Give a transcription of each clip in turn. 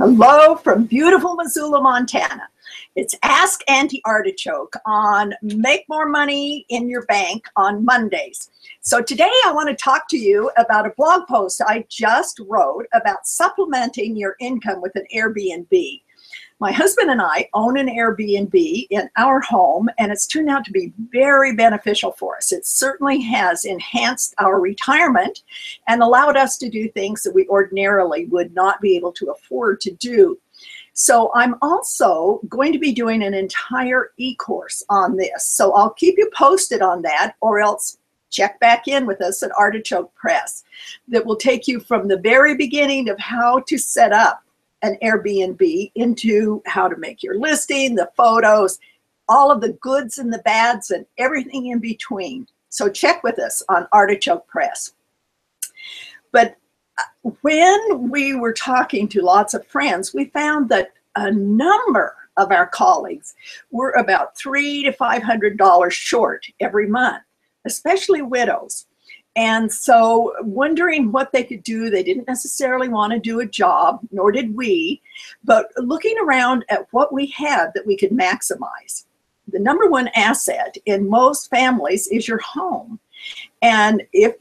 Hello from beautiful Missoula, Montana. It's Ask Auntie Artichoke on Make More Money in Your Bank on Mondays. So today I want to talk to you about a blog post I just wrote about supplementing your income with an Airbnb. My husband and I own an Airbnb in our home, and it's turned out to be very beneficial for us. It certainly has enhanced our retirement and allowed us to do things that we ordinarily would not be able to afford to do. So I'm also going to be doing an entire e-course on this. So I'll keep you posted on that, or else check back in with us at Artichoke Press. That will take you from the very beginning of how to set up an Airbnb into how to make your listing, the photos, all of the goods and the bads and everything in between. So check with us on Artichoke Press. But when we were talking to lots of friends, we found that a number of our colleagues were about $300 to $500 short every month, especially widows. And so wondering what they could do, they didn't necessarily want to do a job, nor did we, but looking around at what we had that we could maximize. The number one asset in most families is your home. And if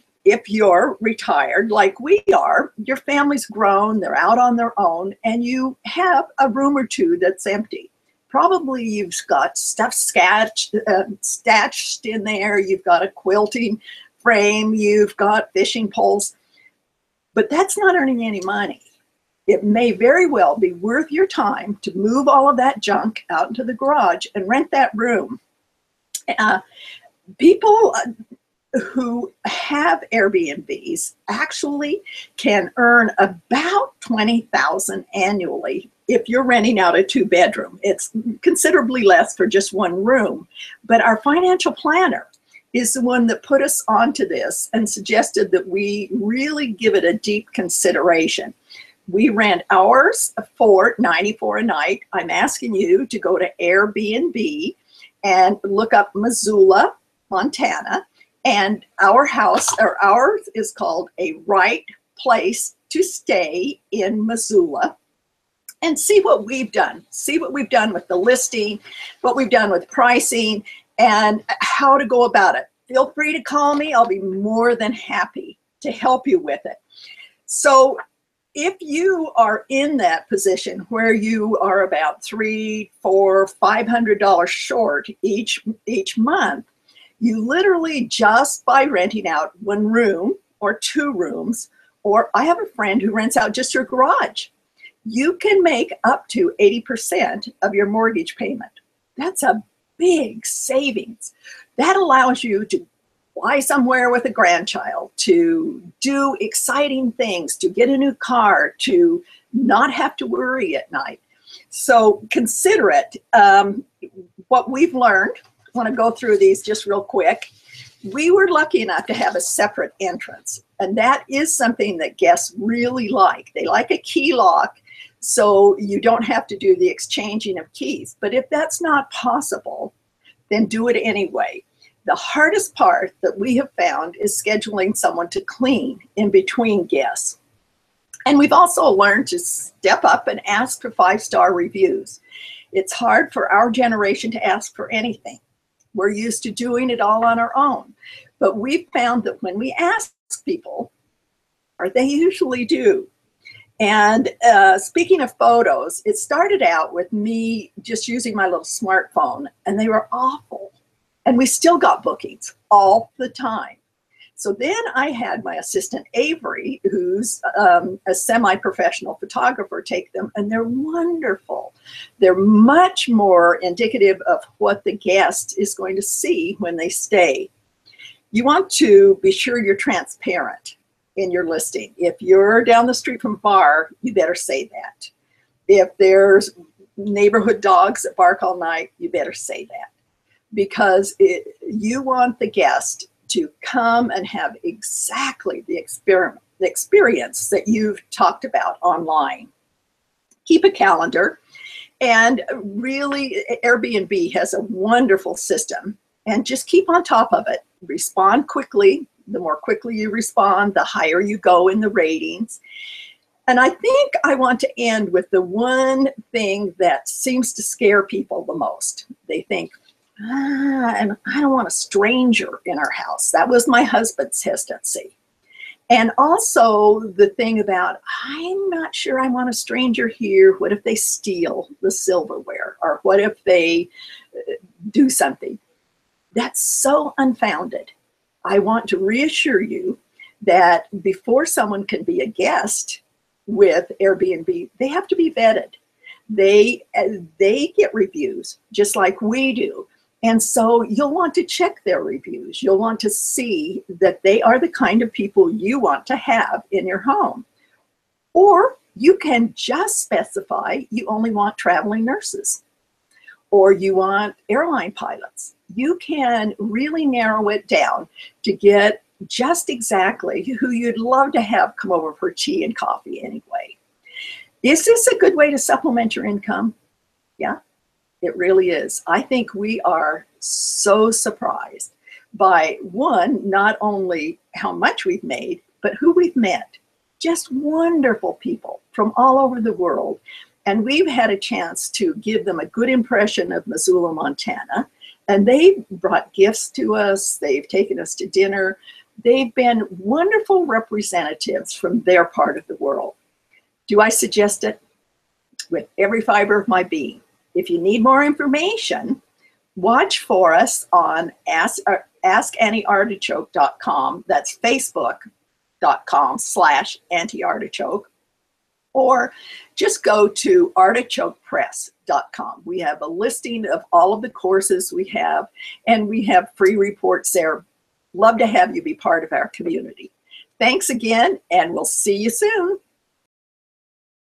you're retired like we are, your family's grown, they're out on their own, and you have a room or two that's empty. Probably you've got stuff stashed in there, you've got a quilting frame, you've got fishing poles, but that's not earning any money. It may very well be worth your time to move all of that junk out into the garage and rent that room. People who have Airbnbs actually can earn about $20,000 annually if you're renting out a 2-bedroom. It's considerably less for just one room, but our financial planner is the one that put us onto this and suggested that we really give it a deep consideration. We rent ours for $94 a night. I'm asking you to go to Airbnb and look up Missoula, Montana, and ours is called a Wright place to stay in Missoula. And see what we've done. See what we've done with the listing, what we've done with pricing, and how to go about it. Feel free to call me. I'll be more than happy to help you with it. So if you are in that position where you are about $300, $400, $500 short each month, you literally, just by renting out one room or 2 rooms, or I have a friend who rents out just her garage, you can make up to 80% of your mortgage payment. That's a big savings. That allows you to fly somewhere with a grandchild, to do exciting things, to get a new car, to not have to worry at night. So consider it. What we've learned, I want to go through these just real quick. We were lucky enough to have a separate entrance, and that is something that guests really like. They like a key lock, so you don't have to do the exchanging of keys. But if that's not possible, then do it anyway. The hardest part that we have found is scheduling someone to clean in between guests. And we've also learned to step up and ask for 5-star reviews. It's hard for our generation to ask for anything. We're used to doing it all on our own. But we've found that when we ask people, or they usually do. And speaking of photos, it started out with me just using my little smartphone, and they were awful. And we still got bookings all the time. So then I had my assistant Avery, who's a semi-professional photographer, take them, and they're wonderful. They're much more indicative of what the guest is going to see when they stay. You want to be sure you're transparent in your listing. If you're down the street from a bar, you better say that. If there's neighborhood dogs that bark all night, you better say that. Because you want the guest to come and have exactly the experience that you've talked about online. Keep a calendar, and really Airbnb has a wonderful system, and just keep on top of it. Respond quickly. The more quickly you respond, the higher you go in the ratings. And I think I want to end with the one thing that seems to scare people the most. They think, and I don't want a stranger in our house. That was my husband's hesitancy. And also the thing about, I'm not sure I want a stranger here. What if they steal the silverware? Or what if they do something? That's so unfounded. I want to reassure you that before someone can be a guest with Airbnb, they have to be vetted. They get reviews just like we do. And so you'll want to check their reviews. You'll want to see that they are the kind of people you want to have in your home. Or you can just specify you only want traveling nurses, or you want airline pilots. You can really narrow it down to get just exactly who you'd love to have come over for tea and coffee anyway. Is this a good way to supplement your income? Yeah. It really is. I think we are so surprised by, one, not only how much we've made, but who we've met. Just wonderful people from all over the world. And we've had a chance to give them a good impression of Missoula, Montana. And they've brought gifts to us. They've taken us to dinner. They've been wonderful representatives from their part of the world. Do I suggest it? With every fiber of my being. If you need more information, watch for us on askannieartichoke.com. That's facebook.com/antiartichoke. Or just go to artichokepress.com. We have a listing of all of the courses we have, and we have free reports there. Love to have you be part of our community. Thanks again, and we'll see you soon.